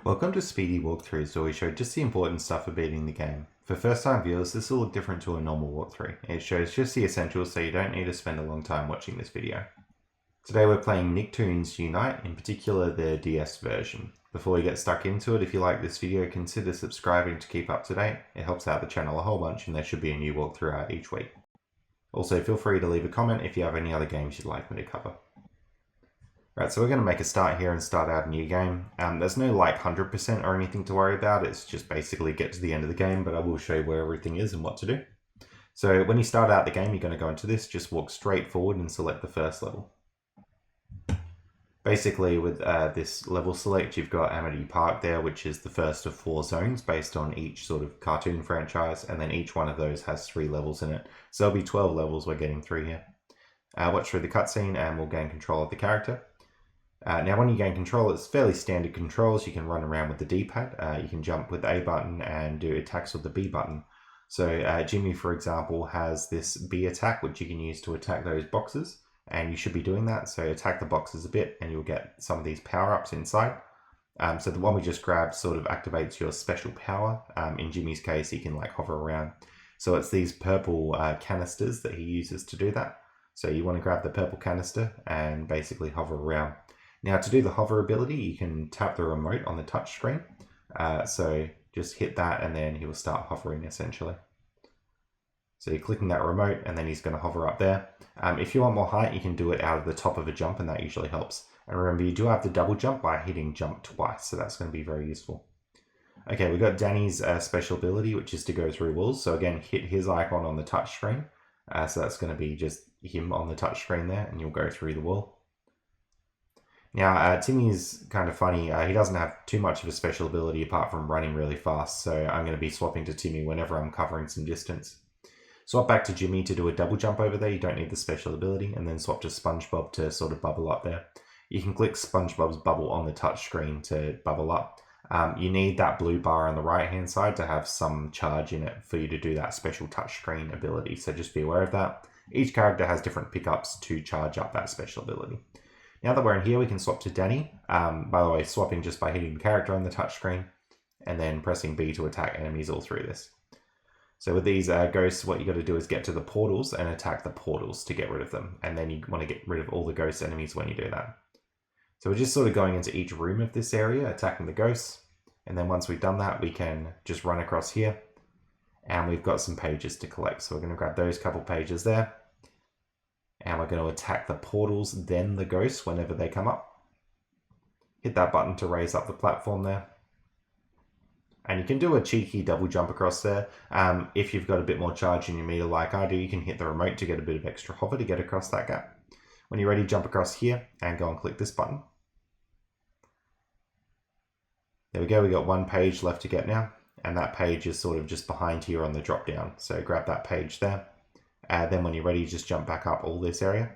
Welcome to Speedy Walkthroughs, where we show just the important stuff for beating the game. For first time viewers, this will look different to a normal walkthrough. It shows just the essentials, so you don't need to spend a long time watching this video. Today we're playing Nicktoons Unite, in particular the DS version. Before we get stuck into it, if you like this video, consider subscribing to keep up to date. It helps out the channel a whole bunch and there should be a new walkthrough out each week. Also, feel free to leave a comment if you have any other games you'd like me to cover. Right, so we're going to make a start here and start out a new game. There's no like 100% or anything to worry about. It's just basically get to the end of the game, but I will show you where everything is and what to do. So when you start out the game, you're going to go into this, just walk straight forward and select the first level. Basically with this level select, you've got Amity Park there, which is the first of 4 zones based on each sort of cartoon franchise, and then each one of those has 3 levels in it. So there'll be 12 levels we're getting through here. Watch through the cutscene and we'll gain control of the character. Now when you gain control, it's fairly standard controls. You can run around with the D-pad, you can jump with the A button and do attacks with the B button. So Jimmy, for example, has this B attack, which you can use to attack those boxes, and you should be doing that. So attack the boxes a bit and you'll get some of these power-ups inside. So the one we just grabbed sort of activates your special power. In Jimmy's case, he can like hover around. So it's these purple canisters that he uses to do that. So you want to grab the purple canister and basically hover around. Now to do the hover ability, you can tap the remote on the touch screen. So just hit that and then he will start hovering essentially. So you're clicking that remote and then he's going to hover up there. If you want more height, you can do it out of the top of a jump and that usually helps. And remember, you do have to double jump by hitting jump twice, so that's going to be very useful. Okay, we've got Danny's special ability, which is to go through walls. So again, hit his icon on the touch screen. So that's going to be just him on the touch screen there and you'll go through the wall. Now, Timmy's kind of funny. He doesn't have too much of a special ability apart from running really fast, so I'm going to be swapping to Timmy whenever I'm covering some distance. Swap back to Jimmy to do a double jump over there. You don't need the special ability, and then swap to SpongeBob to sort of bubble up there. You can click SpongeBob's bubble on the touch screen to bubble up. You need that blue bar on the right-hand side to have some charge in it for you to do that special touchscreen ability, so just be aware of that. Each character has different pickups to charge up that special ability. Now that we're in here, we can swap to Danny. By the way, swapping just by hitting the character on the touchscreen and then pressing B to attack enemies all through this. So with these ghosts, what you got to do is get to the portals and attack the portals to get rid of them. And then you want to get rid of all the ghost enemies when you do that. So we're just sort of going into each room of this area, attacking the ghosts. And then once we've done that, we can just run across here. And we've got some pages to collect. So we're going to grab those couple pages there. And we're going to attack the portals, then the ghosts whenever they come up. Hit that button to raise up the platform there. And you can do a cheeky double jump across there. If you've got a bit more charge in your meter like I do, you can hit the remote to get a bit of extra hover to get across that gap. When you're ready, jump across here and go and click this button. There we go, we got one page left to get now. And that page is sort of just behind here on the drop down. So grab that page there. Then when you're ready, just jump back up all this area.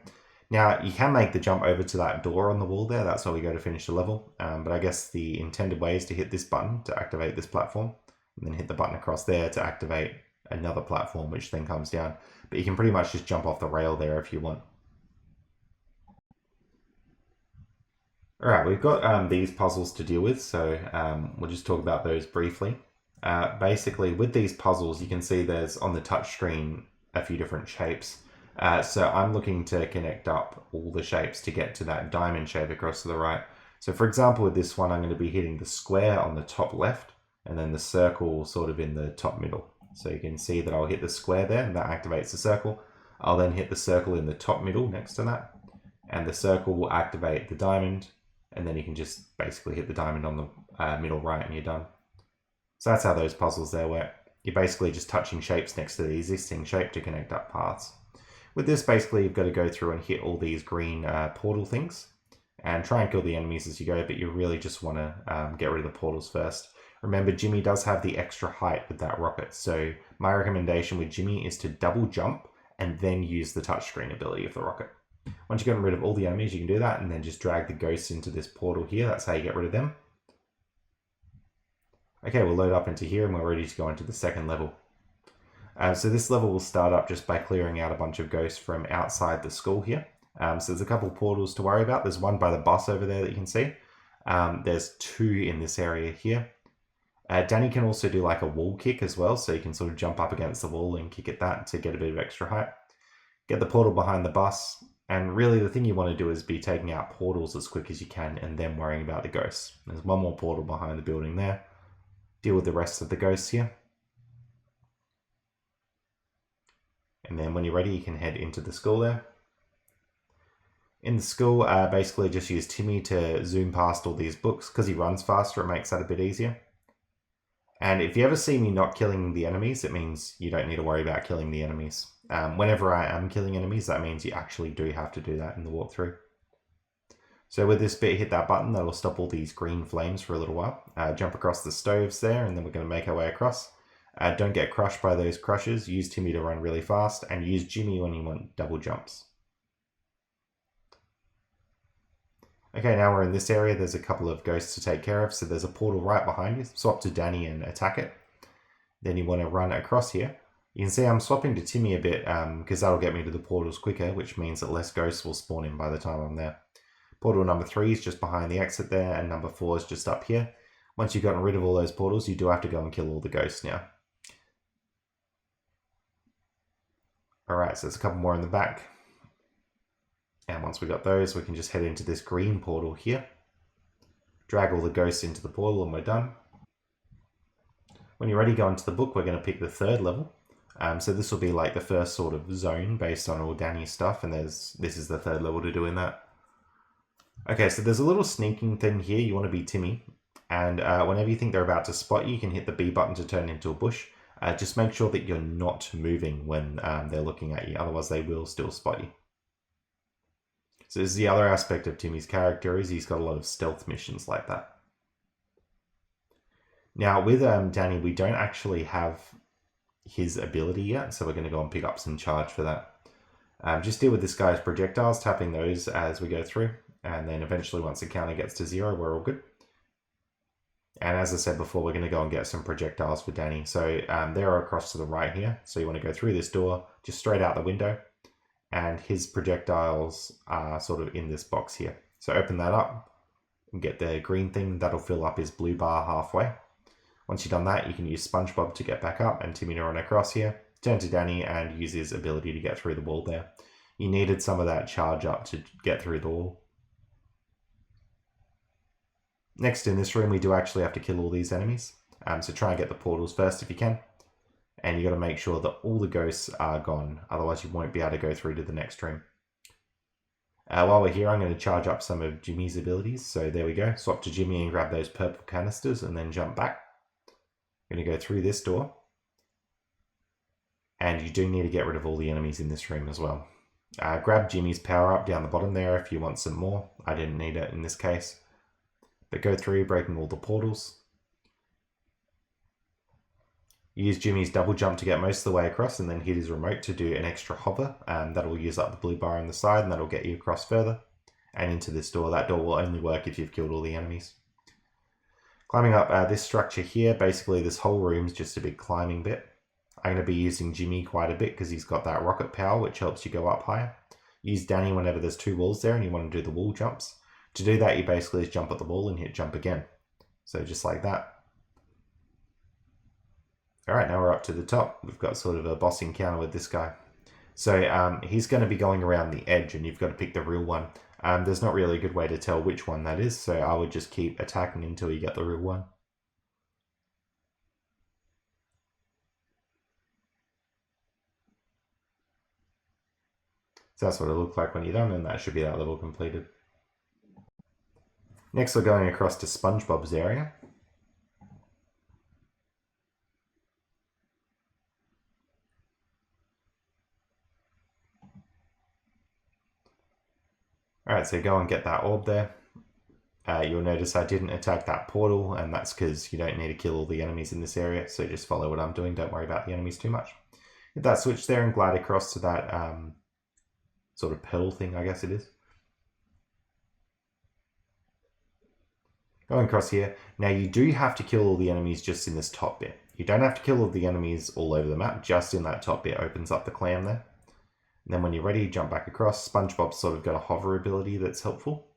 Now, you can make the jump over to that door on the wall there. That's where we go to finish the level. But I guess the intended way is to hit this button to activate this platform. And then hit the button across there to activate another platform, which then comes down. But you can pretty much just jump off the rail there if you want. Alright, we've got these puzzles to deal with. So we'll just talk about those briefly. Basically, with these puzzles, you can see there's on the touch screen a few different shapes. So I'm looking to connect up all the shapes to get to that diamond shape across to the right. So for example, with this one, I'm going to be hitting the square on the top left and then the circle sort of in the top middle. So you can see that I'll hit the square there and that activates the circle. I'll then hit the circle in the top middle next to that. And the circle will activate the diamond. And then you can just basically hit the diamond on the middle right and you're done. So that's how those puzzles there work. You're basically just touching shapes next to the existing shape to connect up paths. With this, basically, you've got to go through and hit all these green portal things and try and kill the enemies as you go, but you really just want to get rid of the portals first. Remember, Jimmy does have the extra height with that rocket, so my recommendation with Jimmy is to double jump and then use the touchscreen ability of the rocket. Once you've gotten rid of all the enemies, you can do that and then just drag the ghosts into this portal here. That's how you get rid of them. Okay, we'll load up into here and we're ready to go into the second level. So this level will start up just by clearing out a bunch of ghosts from outside the school here. So there's a couple portals to worry about. There's one by the bus over there that you can see. There's 2 in this area here. Danny can also do like a wall kick as well, so you can sort of jump up against the wall and kick at that to get a bit of extra height. Get the portal behind the bus, and really the thing you want to do is be taking out portals as quick as you can and then worrying about the ghosts. There's one more portal behind the building there. Deal with the rest of the ghosts here. And then when you're ready, you can head into the school there. In the school, basically just use Timmy to zoom past all these books. Because he runs faster, it makes that a bit easier. And if you ever see me not killing the enemies, it means you don't need to worry about killing the enemies. Whenever I am killing enemies, that means you actually do have to do that in the walkthrough. So with this bit, hit that button, that'll stop all these green flames for a little while. Jump across the stoves there, and then we're going to make our way across. Don't get crushed by those crushers. Use Timmy to run really fast, and use Jimmy when you want double jumps. Okay, now we're in this area. There's a couple of ghosts to take care of. So there's a portal right behind you. Swap to Danny and attack it. Then you want to run across here. You can see I'm swapping to Timmy a bit because that'll get me to the portals quicker, which means that less ghosts will spawn in by the time I'm there. Portal number 3 is just behind the exit there, and number 4 is just up here. Once you've gotten rid of all those portals, you do have to go and kill all the ghosts now. Alright, so there's a couple more in the back. And once we got those, we can just head into this green portal here. Drag all the ghosts into the portal and we're done. When you're ready, go into the book. We're going to pick the 3rd level. So this will be like the first sort of zone based on all Danny's stuff. And this is the 3rd level to do in that. Okay, so there's a little sneaking thing here. You want to be Timmy. And whenever you think they're about to spot you, you can hit the B button to turn into a bush. Just make sure that you're not moving when they're looking at you. Otherwise, they will still spot you. So this is the other aspect of Timmy's character, is he's got a lot of stealth missions like that. Now with Danny, we don't actually have his ability yet, so we're going to go and pick up some charge for that. Just deal with this guy's projectiles, tapping those as we go through, and then eventually once the counter gets to 0, we're all good. And as I said before, we're going to go and get some projectiles for Danny. So they're across to the right here, so you want to go through this door, just straight out the window. And his projectiles are sort of in this box here. So open that up and get the green thing. That'll fill up his blue bar halfway. Once you've done that, you can use SpongeBob to get back up and Timmy to run across here. Turn to Danny and use his ability to get through the wall there. You needed some of that charge up to get through the wall. Next, in this room, we do actually have to kill all these enemies. So try and get the portals first if you can. And you got to make sure that all the ghosts are gone. Otherwise, you won't be able to go through to the next room. While we're here, I'm going to charge up some of Jimmy's abilities. So there we go. Swap to Jimmy and grab those purple canisters and then jump back. I'm going to go through this door. And you do need to get rid of all the enemies in this room as well. Grab Jimmy's power up down the bottom there if you want some more. I didn't need it in this case. But go through, breaking all the portals. Use Jimmy's double jump to get most of the way across and then hit his remote to do an extra hover. That'll use up the blue bar on the side and that'll get you across further. And into this door. That door will only work if you've killed all the enemies. Climbing up this structure here, basically this whole room's just a big climbing bit. I'm going to be using Jimmy quite a bit because he's got that rocket power which helps you go up higher. Use Danny whenever there's 2 walls there and you want to do the wall jumps. To do that, you basically just jump at the wall and hit jump again. So just like that. Alright, now we're up to the top. We've got sort of a boss encounter with this guy. So he's going to be going around the edge and you've got to pick the real one. There's not really a good way to tell which one that is, so I would just keep attacking until you get the real one. So that's what it looked like when you're done, and that should be that level completed. Next we're going across to SpongeBob's area. Alright, so go and get that orb there. You'll notice I didn't attack that portal, and that's because you don't need to kill all the enemies in this area, so just follow what I'm doing, don't worry about the enemies too much. Hit that switch there and glide across to that sort of pearl thing, I guess it is. Going across here. Now you do have to kill all the enemies just in this top bit. You don't have to kill all the enemies all over the map, just in that top bit opens up the clam there. And then when you're ready, jump back across. SpongeBob's sort of got a hover ability that's helpful.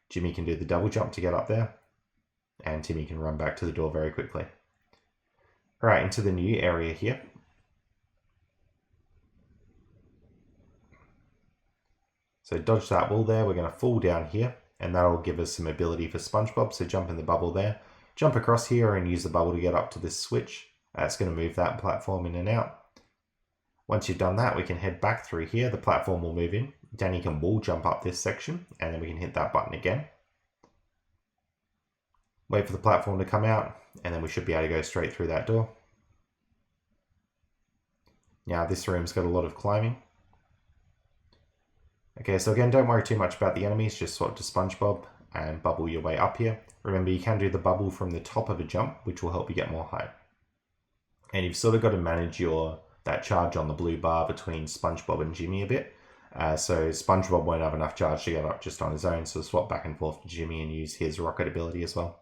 Jimmy can do the double jump to get up there, and Timmy can run back to the door very quickly. Alright, into the new area here. So dodge that wall there, we're going to fall down here, and that'll give us some ability for SpongeBob, so jump in the bubble there. Jump across here and use the bubble to get up to this switch. That's going to move that platform in and out. Once you've done that, we can head back through here. The platform will move in. Danny can wall jump up this section, and then we can hit that button again. Wait for the platform to come out, and then we should be able to go straight through that door. Now this room's got a lot of climbing. Okay, so again, don't worry too much about the enemies, just swap to SpongeBob and bubble your way up here. Remember, you can do the bubble from the top of a jump, which will help you get more height. And you've sort of got to manage that charge on the blue bar between SpongeBob and Jimmy a bit. So SpongeBob won't have enough charge to get up just on his own, so swap back and forth to Jimmy and use his rocket ability as well.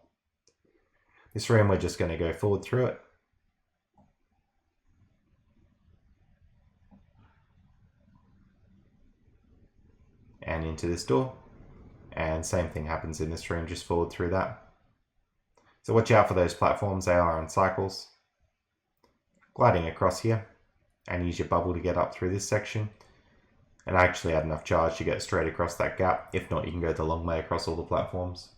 This room, we're just going to go forward through it. And into this door. And same thing happens in this room, just forward through that. So watch out for those platforms, they are on cycles. Gliding across here, and use your bubble to get up through this section. And I actually had enough charge to get straight across that gap. If not, you can go the long way across all the platforms.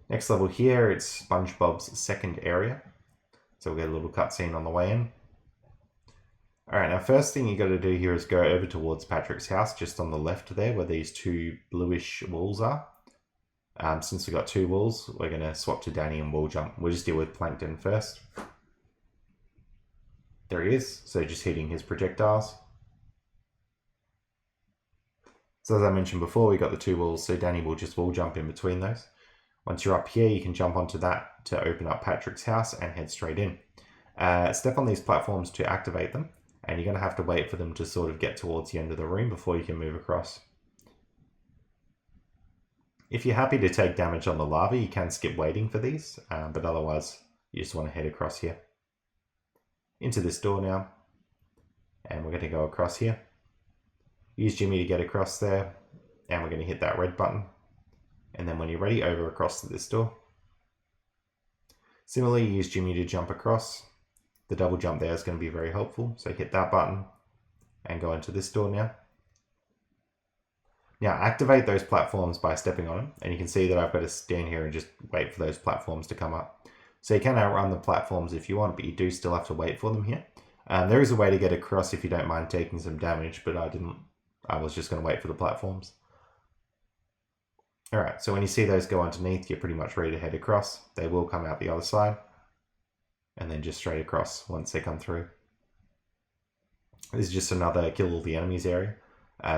Next level here, it's SpongeBob's second area. So we'll get a little cutscene on the way in. Alright, now first thing you got to do here is go over towards Patrick's house, just on the left there, where these two bluish walls are. Since we've got two walls, we're going to swap to Danny and wall jump. We'll just deal with Plankton first. There he is, so just hitting his projectiles. So as I mentioned before, we got the two walls, so Danny will just wall jump in between those. Once you're up here, you can jump onto that to open up Patrick's house and head straight in. Step on these platforms to activate them, and you're going to have to wait for them to sort of get towards the end of the room before you can move across. If you're happy to take damage on the lava, you can skip waiting for these, but otherwise you just want to head across here. Into this door now, and we're going to go across here. Use Jimmy to get across there, and we're going to hit that red button. And then when you're ready, over across to this door. Similarly, use Jimmy to jump across. The double jump there is going to be very helpful, so hit that button and go into this door now. Now activate those platforms by stepping on them, and you can see that I've got to stand here and just wait for those platforms to come up. So you can outrun the platforms if you want, but you do still have to wait for them here. There is a way to get across if you don't mind taking some damage, but I didn't. I was just going to wait for the platforms. Alright, so when you see those go underneath, you're pretty much ready to head across. They will come out the other side, and then just straight across once they come through. This is just another kill all the enemies area.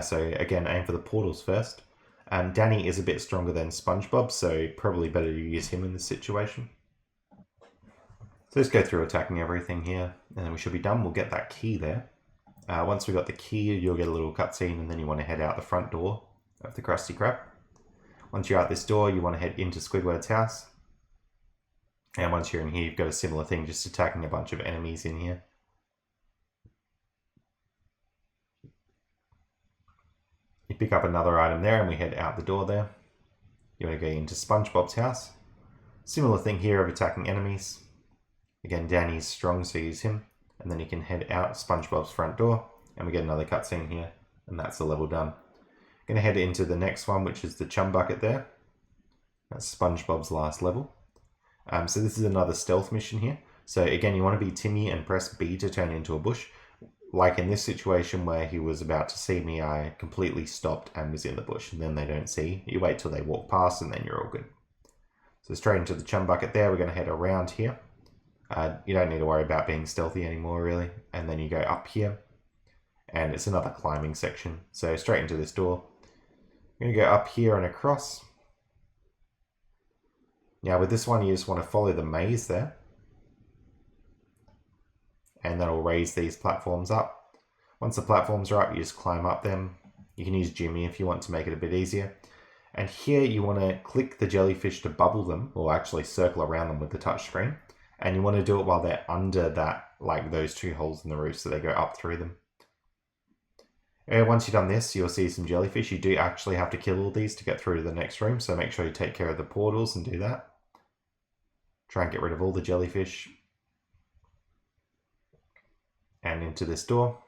So again, aim for the portals first. Danny is a bit stronger than SpongeBob, so probably better to use him in this situation. So let's go through attacking everything here, and then we should be done. We'll get that key there. Once we've got the key, you'll get a little cutscene, and then you want to head out the front door of the Krusty Krab. Once you're out this door, you want to head into Squidward's house. And once you're in here, you've got a similar thing, just attacking a bunch of enemies in here. You pick up another item there, and we head out the door there. You want to go into SpongeBob's house. Similar thing here of attacking enemies. Again, Danny's strong, so use him. And then you can head out SpongeBob's front door, and we get another cutscene here, and that's the level done. Going to head into the next one, which is the chum bucket there. That's SpongeBob's last level. So this is another stealth mission here. So again, you want to be Timmy and press B to turn into a bush. Like in this situation where he was about to see me, I completely stopped and was in the bush, and then they don't see. You wait till they walk past, and then you're all good. So straight into the chum bucket there, we're going to head around here. You don't need to worry about being stealthy anymore, really. And then you go up here, and it's another climbing section. So straight into this door. I'm going to go up here and across. Now with this one, you just want to follow the maze there. And that'll raise these platforms up. Once the platforms are up, you just climb up them. You can use Jimmy if you want to make it a bit easier. And here you want to click the jellyfish to bubble them, or actually circle around them with the touch screen. And you want to do it while they're under that, like those two holes in the roof, so they go up through them. Once you've done this, you'll see some jellyfish. You do actually have to kill all these to get through to the next room, so make sure you take care of the portals and do that. Try and get rid of all the jellyfish. And into this door.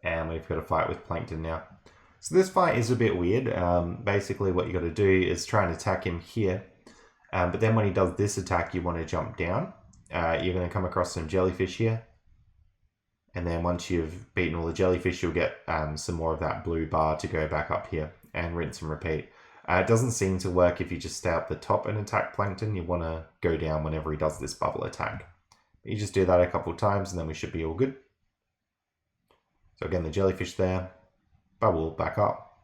And we've got a fight with Plankton now. So this fight is a bit weird. Basically what you got to do is try and attack him here. But then when he does this attack, you want to jump down. You're going to come across some jellyfish here. And then once you've beaten all the jellyfish, you'll get some more of that blue bar to go back up here and rinse and repeat. It doesn't seem to work if you just stay up the top and attack Plankton. You want to go down whenever he does this bubble attack. But you just do that a couple of times and then we should be all good. So again, the jellyfish there. Bubble back up.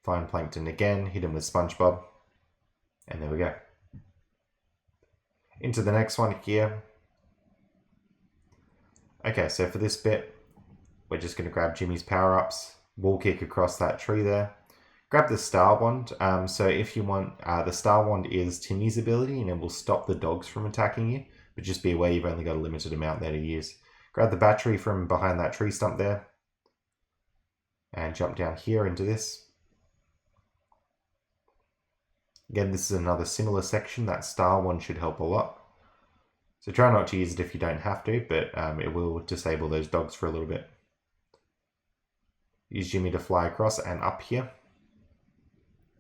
Find Plankton again. Hit him with SpongeBob. And there we go. Into the next one here. Okay, so for this bit, we're just going to grab Jimmy's power-ups, wall kick across that tree there. Grab the Star Wand. So if you want, the Star Wand is Timmy's ability and it will stop the dogs from attacking you. But just be aware you've only got a limited amount there to use. Grab the battery from behind that tree stump there. And jump down here into this. Again, this is another similar section. That Star Wand should help a lot. So try not to use it if you don't have to, but it will disable those dogs for a little bit. Use Jimmy to fly across and up here.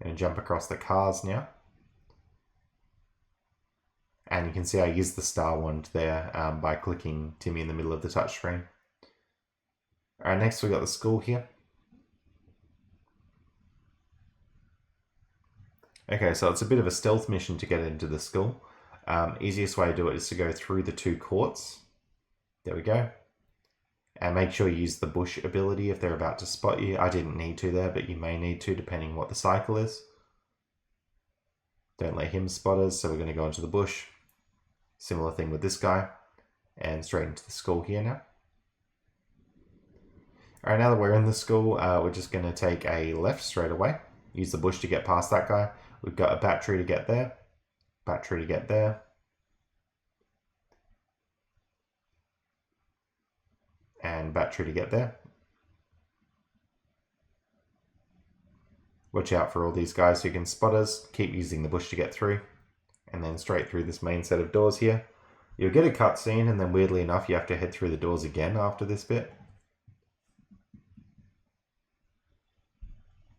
And jump across the cars now. And you can see I used the Star Wand there by clicking Timmy in the middle of the touchscreen. Alright, next we got the school here. Okay, so it's a bit of a stealth mission to get into the school. Easiest way to do it is to go through the two courts. There we go. And make sure you use the bush ability if they're about to spot you. I didn't need to there, but you may need to depending what the cycle is. Don't let him spot us, so we're going to go into the bush. Similar thing with this guy. And straight into the school here now. Alright, now that we're in the school, we're just going to take a left straight away. Use the bush to get past that guy. We've got a battery to get there. Battery to get there. And battery to get there. Watch out for all these guys who can spot us. Keep using the bush to get through. And then straight through this main set of doors here. You'll get a cutscene and then weirdly enough you have to head through the doors again after this bit.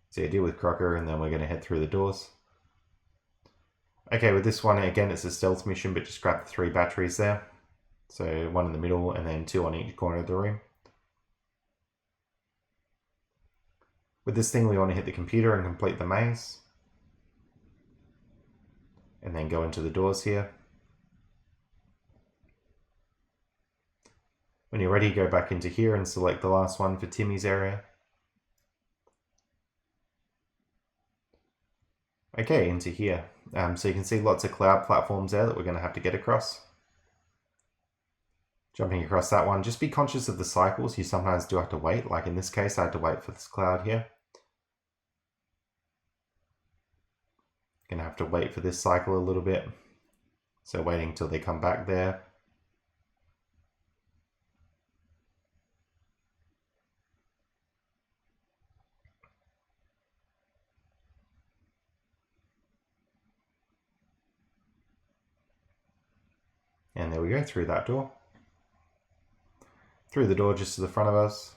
So you deal with Crocker and then we're going to head through the doors. Okay, with this one, again, it's a stealth mission, but just grab the 3 batteries there. So 1 in the middle and then 2 on each corner of the room. With this thing, we want to hit the computer and complete the maze. And then go into the doors here. When you're ready, go back into here and select the last one for Timmy's area. Okay, into here. So you can see lots of cloud platforms there that we're going to have to get across. Jumping across that one, just be conscious of the cycles. You sometimes do have to wait, like in this case I had to wait for this cloud here. Gonna have to wait for this cycle a little bit. So waiting till they come back there. And there we go, through that door. Through the door just to the front of us.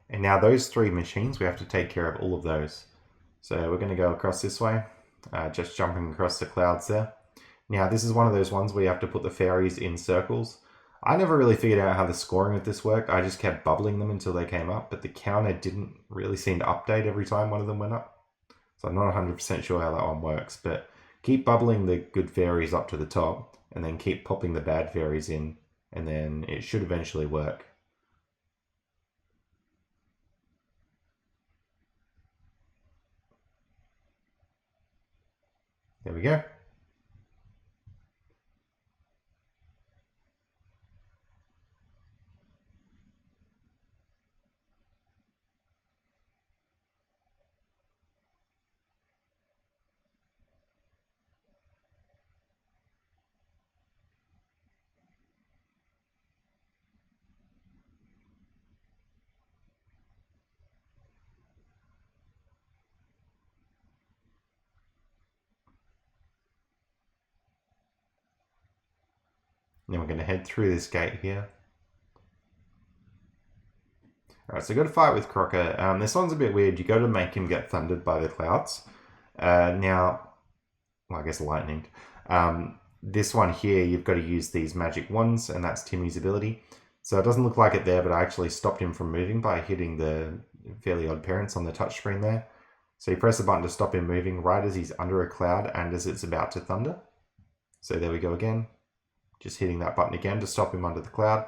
And now those 3 machines, we have to take care of all of those. So we're going to go across this way, just jumping across the clouds there. Now this is one of those ones where you have to put the fairies in circles. I never really figured out how the scoring of this worked. I just kept bubbling them until they came up, but the counter didn't really seem to update every time one of them went up. So I'm not 100% sure how that one works, but keep bubbling the good fairies up to the top. And then keep popping the bad fairies in, and then it should eventually work. There we go. then we're going to head through this gate here. Alright, so got to fight with Crocker. This one's a bit weird. You got to make him get thundered by the clouds. Now, well, I guess lightning. This one here, you've got to use these magic wands, and that's Timmy's ability. So it doesn't look like it there, but I actually stopped him from moving by hitting the Fairly Odd Parents on the touchscreen there. So you press the button to stop him moving right as he's under a cloud and as it's about to thunder. So there we go again. Just hitting that button again to stop him under the cloud.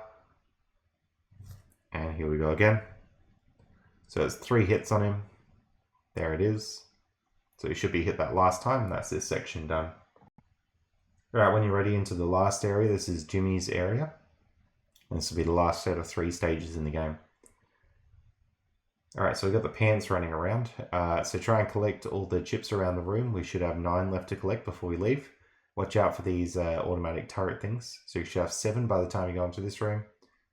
And here we go again. So it's 3 hits on him. There it is. So he should be hit that last time, and that's this section done. Alright, when you're ready into the last area, this is Jimmy's area. And this will be the last set of 3 stages in the game. Alright, so we've got the pants running around. So try and collect all the chips around the room. We should have 9 left to collect before we leave. Watch out for these automatic turret things. So you should have 7 by the time you go into this room.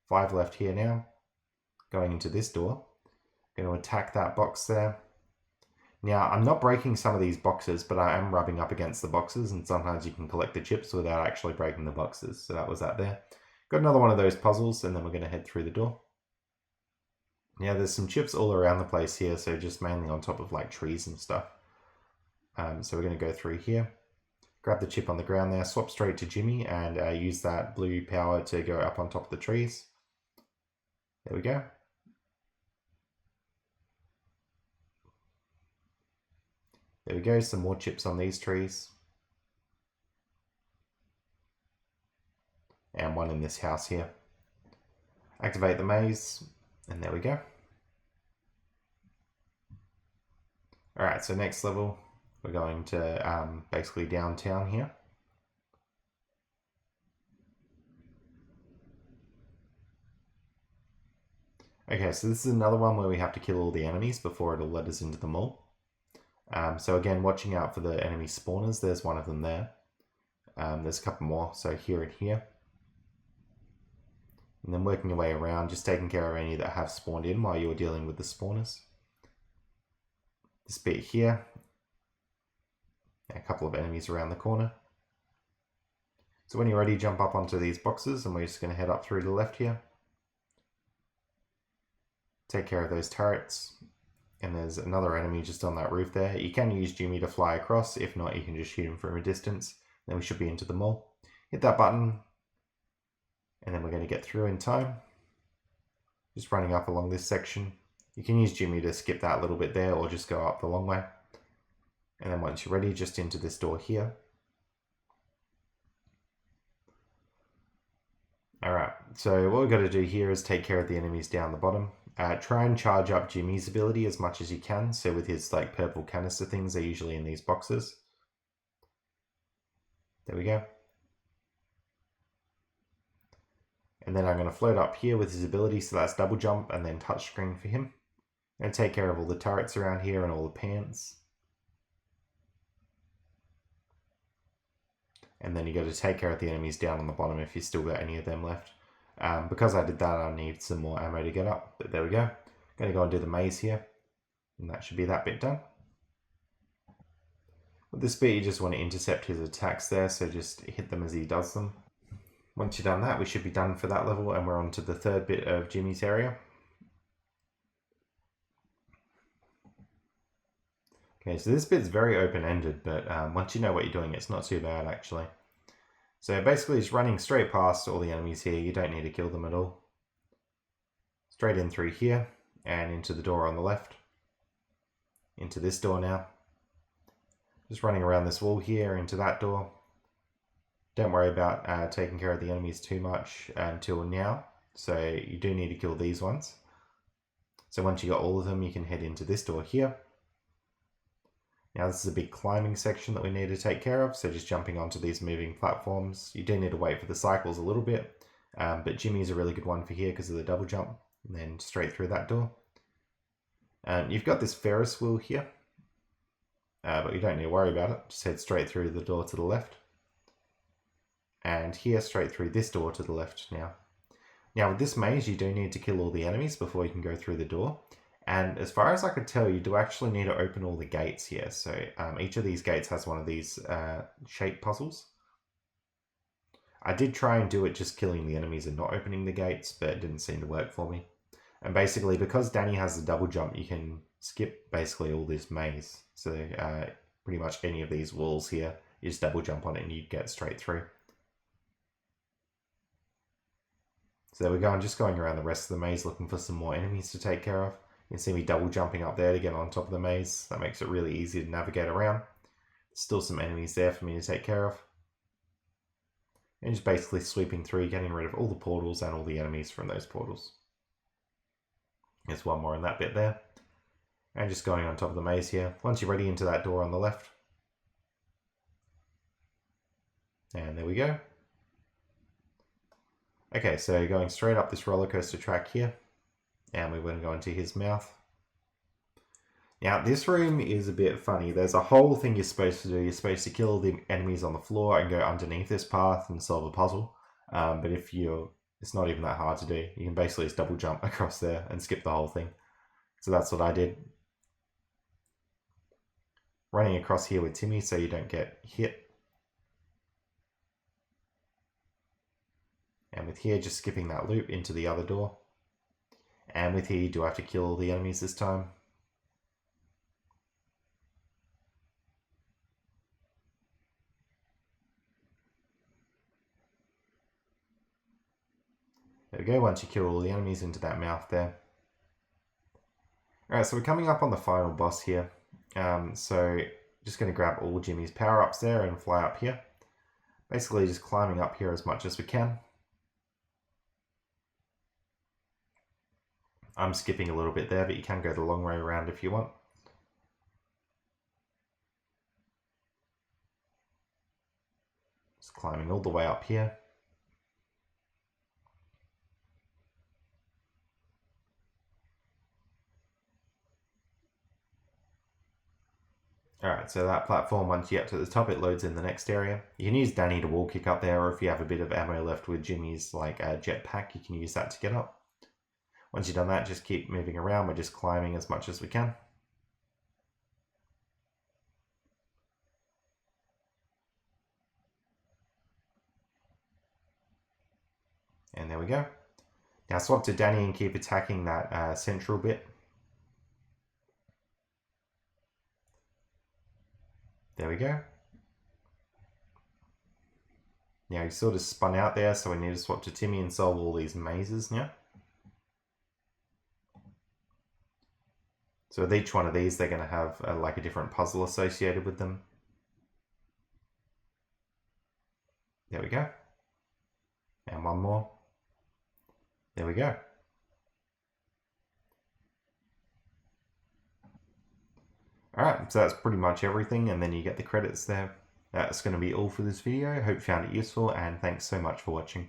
5 left here now. Going into this door. Going to attack that box there. Now, I'm not breaking some of these boxes, but I am rubbing up against the boxes, and sometimes you can collect the chips without actually breaking the boxes. So that was that there. Got another one of those puzzles, and then we're going to head through the door. Now, there's some chips all around the place here, so just mainly on top of like trees and stuff. So we're going to go through here. Grab the chip on the ground there, swap straight to Jimmy, and use that blue power to go up on top of the trees. There we go. There we go, some more chips on these trees. And one in this house here. Activate the maze, and there we go. Alright, so next level, we're going to basically downtown here. Okay, so this is another one where we have to kill all the enemies before it'll let us into the mall. So again, watching out for the enemy spawners. There's one of them there. There's a couple more, so here and here. And then working your way around, just taking care of any that have spawned in while you're dealing with the spawners. This bit here. A couple of enemies around the corner. So when you're ready, jump up onto these boxes, and we're just going to head up through to the left here. Take care of those turrets. And there's another enemy just on that roof there. You can use Jimmy to fly across. If not, you can just shoot him from a distance. Then we should be into the mall. Hit that button. And then we're going to get through in time. Just running up along this section. You can use Jimmy to skip that little bit there, or just go up the long way. And then once you're ready, just into this door here. Alright, so what we've got to do here is take care of the enemies down the bottom. Try and charge up Jimmy's ability as much as you can. So with his like purple canister things, they're usually in these boxes. There we go. And then I'm going to float up here with his ability, so that's double jump and then touchscreen for him. And take care of all the turrets around here and all the pants. And then you got to take care of the enemies down on the bottom if you've still got any of them left. Because I did that, I need some more ammo to get up. But there we go. Going to go and do the maze here. And that should be that bit done. With this bit, you just want to intercept his attacks there, so just hit them as he does them. Once you've done that, we should be done for that level, and we're on to the third bit of Jimmy's area. Okay, so this bit's very open-ended, but once you know what you're doing, it's not too bad, actually. So basically, it's running straight past all the enemies here. You don't need to kill them at all. Straight in through here, and into the door on the left. Into this door now. Just running around this wall here, into that door. Don't worry about taking care of the enemies too much until now. So you do need to kill these ones. So once you got all of them, you can head into this door here. Now this is a big climbing section that we need to take care of. So just jumping onto these moving platforms. You do need to wait for the cycles a little bit. But Jimmy's a really good one for here because of the double jump. And then straight through that door. You've got this Ferris wheel here. But you don't need to worry about it. Just head straight through the door to the left. And here straight through this door to the left now. Now with this maze, you do need to kill all the enemies before you can go through the door. And as far as I could tell, you do actually need to open all the gates here. So each of these gates has one of these shape puzzles. I did try and do it just killing the enemies and not opening the gates, but it didn't seem to work for me. And basically, because Danny has the double jump, you can skip basically all this maze. So pretty much any of these walls here, you just double jump on it and you get straight through. So there we go, I'm just going around the rest of the maze looking for some more enemies to take care of. You can see me double jumping up there to get on top of the maze. That makes it really easy to navigate around. There's still some enemies there for me to take care of. And just basically sweeping through, getting rid of all the portals and all the enemies from those portals. There's one more in that bit there. And just going on top of the maze here. Once you're ready, into that door on the left. And there we go. Okay, so going straight up this roller coaster track here. And we're going to go into his mouth. Now, this room is a bit funny. There's a whole thing you're supposed to do. You're supposed to kill the enemies on the floor and go underneath this path and solve a puzzle. But if it's not even that hard to do. You can basically just double jump across there and skip the whole thing. So that's what I did. Running across here with Timmy so you don't get hit. And with here, just skipping that loop into the other door. And with here, you do have to kill all the enemies this time. There we go, once you kill all the enemies into that mouth there. Alright, so we're coming up on the final boss here. So just going to grab all Jimmy's power-ups there and fly up here. Basically just climbing up here as much as we can. I'm skipping a little bit there, but you can go the long way around if you want. Just climbing all the way up here. Alright, so that platform, once you get to the top, it loads in the next area. You can use Danny to wall kick up there, or if you have a bit of ammo left with Jimmy's like jetpack, you can use that to get up. Once you've done that, just keep moving around. We're just climbing as much as we can. And there we go. Now swap to Danny and keep attacking that central bit. There we go. Now he sort of spun out there, so we need to swap to Timmy and solve all these mazes now. So with each one of these, they're going to have like a different puzzle associated with them. There we go. And one more. There we go. Alright, so that's pretty much everything, and then you get the credits there. That's going to be all for this video. Hope you found it useful, and thanks so much for watching.